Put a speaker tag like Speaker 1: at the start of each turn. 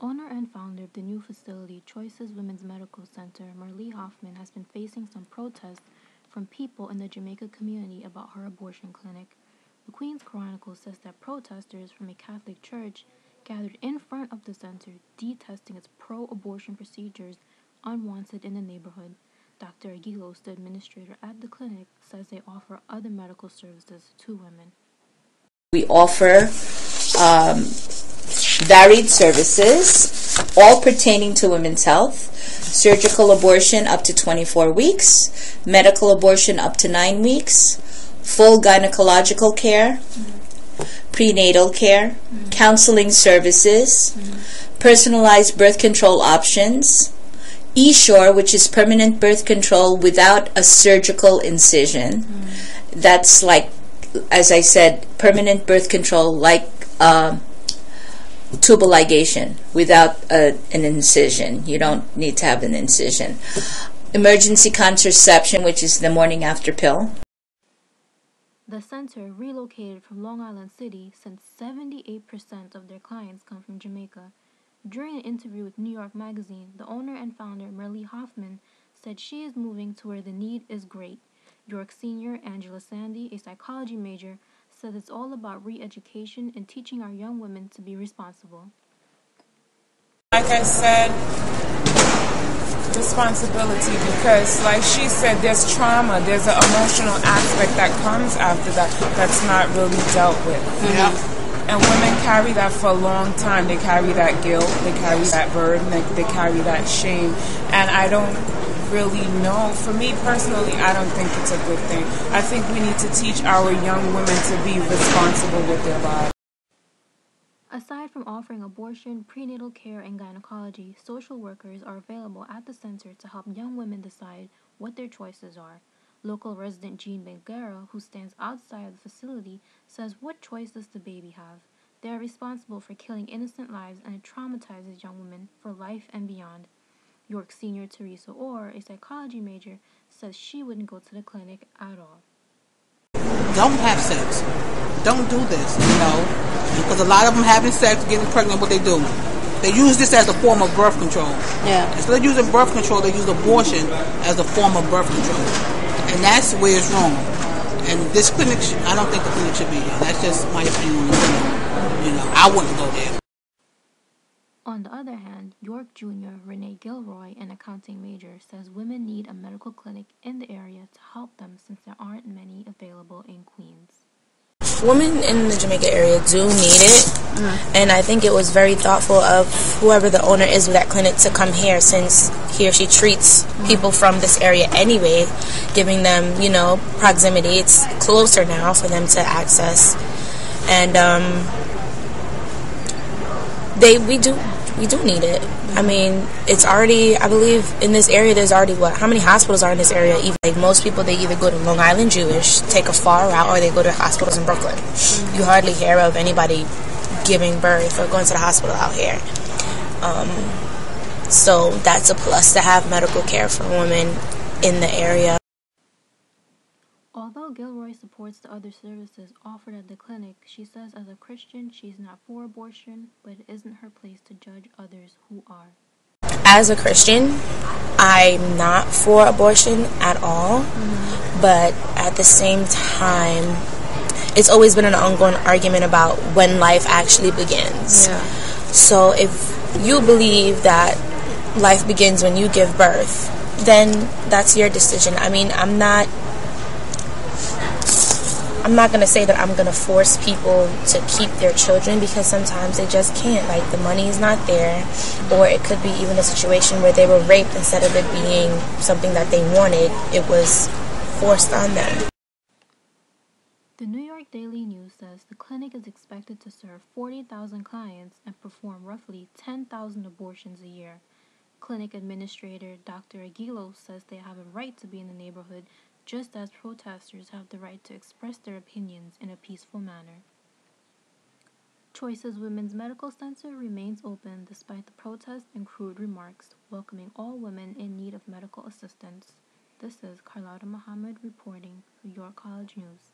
Speaker 1: Owner and founder of the new facility, Choices Women's Medical Center, Marlee Hoffman, has been facing some protests from people in the Jamaica community about her abortion clinic. The Queens Chronicle says that protesters from a Catholic church gathered in front of the center, detesting its pro-abortion procedures unwanted in the neighborhood. Dr. Aguilos, the administrator at the clinic, says they offer other medical services to women.
Speaker 2: We offer varied services, all pertaining to women's health: surgical abortion up to 24 weeks, medical abortion up to 9 weeks, full gynecological care, prenatal care, counseling services, personalized birth control options, E-Shore, which is permanent birth control without a surgical incision. That's like, as I said, permanent birth control like tubal ligation without an incision. You don't need to have an incision. Emergency contraception, which is the morning after pill.
Speaker 1: The center, relocated from Long Island City, since 78% of their clients come from Jamaica. During an interview with New York Magazine, the owner and founder, Marlee Hoffman, said she is moving to where the need is great. York senior Angela Sandy, a psychology major, says it's all about re-education and teaching our young women to be responsible.
Speaker 3: Like I said, responsibility, because like she said, there's trauma, there's an emotional aspect that comes after that that's not really dealt with. And women carry that for a long time. They carry that guilt, they carry that burden, they carry that shame. And I don't really know. For me personally, I don't think it's a good thing. I think we need to teach our young women to be responsible with their lives.
Speaker 1: Aside from offering abortion, prenatal care, and gynecology, social workers are available at the center to help young women decide what their choices are. Local resident Jean Benguera, who stands outside of the facility, says, "What choice does the baby have? They are responsible for killing innocent lives, and it traumatizes young women for life and beyond." York senior Teresa Orr, a psychology major, says she wouldn't go to the clinic at all.
Speaker 4: Don't have sex. Don't do this, because a lot of them having sex, getting pregnant, what they do, they use this as a form of birth control. Instead of using birth control, they use abortion as a form of birth control. And that's where it's wrong. And this clinic, I don't think the clinic should be here. That's just my opinion on the clinic. I wouldn't go there.
Speaker 1: On the other hand, York Jr. Renee Gilroy, an accounting major, says women need a medical clinic in the area to help them since there aren't many available in Queens.
Speaker 5: Women in the Jamaica area do need it, and I think it was very thoughtful of whoever the owner is of that clinic to come here, since he or she treats people from this area anyway, giving them, proximity. It's closer now for them to access, and we do need it. I mean, it's already, I believe in this area there's already how many hospitals are in this area? Even like most people, they either go to Long Island Jewish, take a far route, or they go to hospitals in Brooklyn. You hardly hear of anybody giving birth or going to the hospital out here. So that's a plus to have medical care for women in the area.
Speaker 1: Although Gilroy supports the other services offered at the clinic, she says as a Christian she's not for abortion, but it isn't her place to judge others who are.
Speaker 5: As a Christian, I'm not for abortion at all, but at the same time, it's always been an ongoing argument about when life actually begins. So if you believe that life begins when you give birth, then that's your decision. I mean, I'm not going to say that I'm going to force people to keep their children, because sometimes they just can't. Like, the money is not there, or it could be even a situation where they were raped. Instead of it being something that they wanted, it was forced on them.
Speaker 1: The New York Daily News says the clinic is expected to serve 40,000 clients and perform roughly 10,000 abortions a year. Clinic administrator Dr. Aguilos says they have a right to be in the neighborhood, just as protesters have the right to express their opinions in a peaceful manner. Choices Women's Medical Center remains open despite the protests and crude remarks, welcoming all women in need of medical assistance. This is Carlotta Muhammad reporting for York College News.